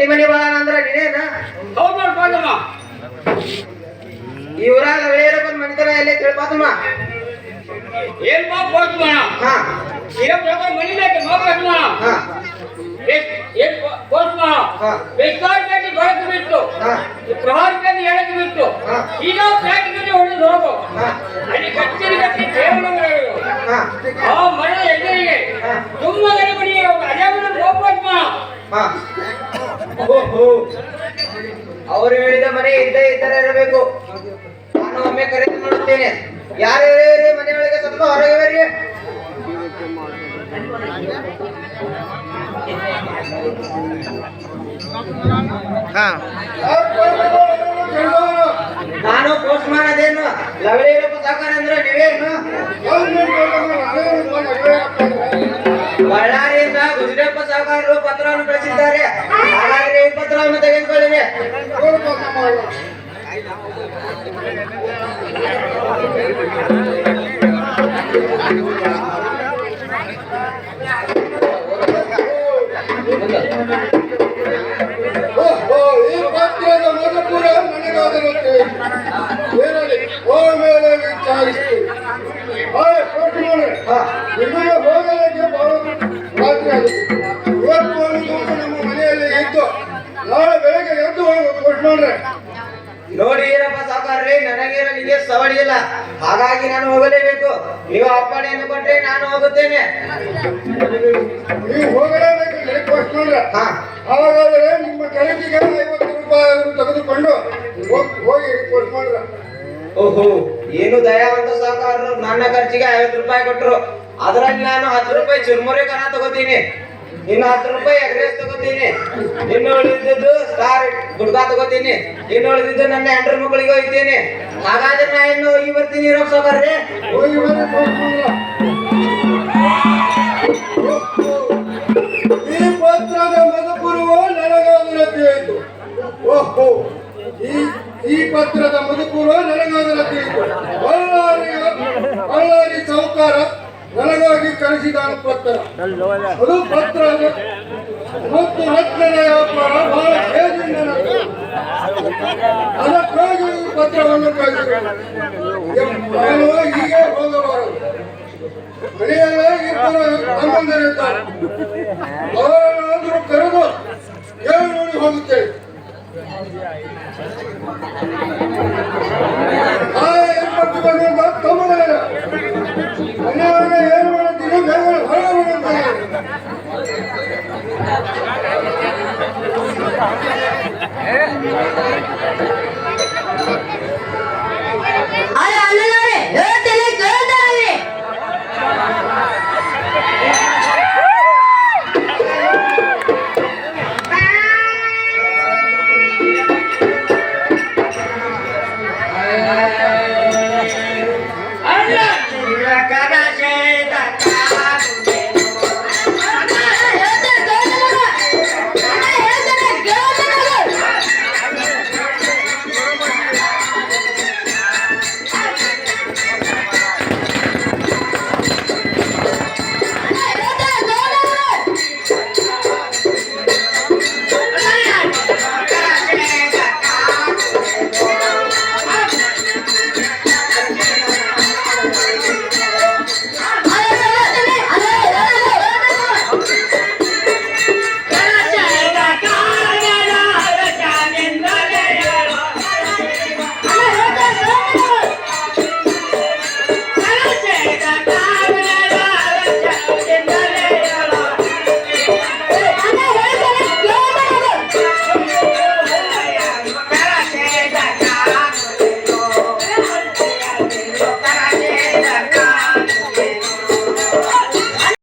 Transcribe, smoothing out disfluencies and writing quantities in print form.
ಹೊಟ್ಟಿ ಮನಿ ಬಾಳ ಅಂದ್ರ ನೀನೇನ ಹೌದು ನೋಡ್ಕೊಂಡಮ್ಮ ಈ ಊರಾಗ ಒಳ್ಳೆಯರೊಬ್ಬನ ಮನಿತನ ಎಲ್ಲೇ ತಿಳ್ಪಾತಮ್ಮ ಏನ್ ಬಾಪ್ ಹೋಗ್ತಮ್ಮ ಹಾ ಏನ್ ಪ್ರಕಾರ ಮನಿನಾಕೆ ಹೋಗ್ಬೇಕಮ್ಮ ಹಾ ಏನ್ ಹೋಗ್ತಮ್ಮ ಹಾ ಬೆಸ್ತಾರ್ಪೇಟೆ ಬರಕ್ಕೆ ಬಿಟ್ಟು ಹಾ ಪ್ರಹಾರಪೇಟೆ ಹೇಳಕ್ಕೆ ಬಿಟ್ಟು ಹಾ ಈಗ ಪ್ಯಾಟಿಗೆ ಹೊಡೆದು ಹೋಗು ಹಾ ಅಲ್ಲಿ ಕಚ್ಚೇರಿ ಕಟ್ಟಿ ದೇವನಗರಗಳು ಹಾ ಆ ಮರದ ಎದುರಿಗೆ ತುಂಬ ಗಣಪಡಿ ಅದೇ ಹೋಗ್ಬೇಕಮ್ಮ ಹಾ ಓಹೋ ಅವರು ಹೇಳಿದ ಮನೆ ಇದ್ದೇ ಇದ್ದರೆ ಇರಬೇಕು ನಾನು ಒಮ್ಮೆ ಖರೀದಿ ಮಾಡುತ್ತೇನೆ ಯಾರು ಮನೆಯೊಳಗೆ ಸ್ವಲ್ಪ ಹೊರಗೆ ಬರ್ರಿ ನಾನು ಪೋಸ್ಟ್ ಮಾಡೋದೇನು ಲವಳಿಯರಪ್ಪ ಸಾಕಾರ ಅಂದ್ರೆ ನೀವೇನು ಬಳ್ಳಾರಿಯಿಂದ ಗುಜರಪ್ಪ ಸಾಕಾರರು ಪತ್ರವನ್ನು ಕಳಿಸಿದ್ದಾರೆ ಹಾಗಾದ್ರೆ ಈ ಪತ್ರವನ್ನು ತೆಗೆದುಕೊಳ್ಳಿರಿ ಈ ಪತ್ರದ ಮಧುಪುರ ನನಗಾದರುತ್ತೆ ಏನಲ್ಲಿ ಹೋದ ಮೇಲೆ ವಿಚಾರಿಸ್ತು ನಿಮಗೆ ಹೋಗಲಿಕ್ಕೆ ಬಹಳ ರಾತ್ರಿ ಆಗುತ್ತೆ ಇವತ್ತು ಒಂದು ದಿವಸ ನಮ್ಮ ಮನೆಯಲ್ಲಿ ಇದ್ದು ನಾಳೆ ಬೆಳಗ್ಗೆ ಎದ್ದು ಹೋಗಿ ಪೋಸ್ಟ್ ಮಾಡ್ರೆ ನೋಡಿ ಏನಪ್ಪ ಸಾಕಾರ್ರಿ ನನಗೆ ಸವಳಿ ಇಲ್ಲ ಹಾಗಾಗಿ ನಾನು ಹೋಗಲೇಬೇಕು ನೀವು ಅಪ್ಪಣೆಯನ್ನು ಕೊಟ್ರೆ ನಾನು ಹೋಗುತ್ತೇನೆ ನೀವು ಹೋಗಲೇಬೇಕು ಪೋಸ್ಟ್ ಮಾಡ್ರೆ ಹಾಗಾದರೆ ನಿಮ್ಮ ಖರೀದಿಗೆ 50 ರೂಪಾಯಿ ತೆಗೆದುಕೊಂಡು ಹೋಗಿ ಪೋಸ್ಟ್ ಮಾಡ್ರೆ ಓಹೋ ಏನು ದಯಾವಂತ ಸಾಕಾರರು ನನ್ನ ಖರ್ಚಿಗೆ 50 ರೂಪಾಯಿ ಕೊಟ್ಟರು ಅದರಲ್ಲಿ ನಾನು 10 ರೂಪಾಯಿ ಚುರ್ಮುರಿ ಕನ ತಗೋತೀನಿ ಇನ್ನು 10 ರೂಪಾಯಿ ಎಗ್ರೆಸ್ ತಗೋತೀನಿ ಇನ್ನು ಉಳಿದಿದ್ದು ಸ್ಟಾರ್ ಗುಡ್ಕಾ ತಗೋತೀನಿ ಇನ್ನು ಉಳಿದಿದ್ದು ನನ್ನ ಹೆಂಡ್ರ ಮಕ್ಕಳಿಗೆ ಹೋಗ್ತೀನಿ ಹಾಗಾದ್ರೆ ನಾ ಇನ್ನು ಹೋಗಿ ಬರ್ತೀನಿ ಇರೋ ಸಾಕಾರ್ರಿ ಹೋಗಿ ಬನ್ನಿ ಪೋಸ್ಟ್ ಮಾಡ್ರೆ ಈ ಪತ್ರದ ಮಧುಪುರವು ನನಗಾದರೆ ತಿಳಿಯಿತು ಓಹೋ ಈ ಪತ್ರದ ಮಧುಪುರ ನನಗಾದರೆ ತಿಳಿಯಿತು ಬಳ್ಳಾರಿ ಸಾಹುಕಾರ ನನಗಾಗಿ ಕಳಿಸಿದ ಪತ್ರ ಅದು ಪತ್ರ ಮತ್ತು ರತ್ನದ ವ್ಯಾಪಾರ ಬಹಳ ಬೇಗದಿಂದ ಅದಕ್ಕಾಗಿ ಈ ಪತ್ರವನ್ನು ಕಳಿಸಿದೆ ನಾನು ಹೀಗೆ ಹೋಗಬಾರದು ಮನೆಯಲ್ಲೇ ಇಬ್ಬರು ಸಂಬಂಧರಿದ್ದಾರೆ ಅವರನ್ನಾದರೂ ಕರೆದು ಹೇಳಿ ನೋಡಿ ಹೋಗುತ್ತೇನೆ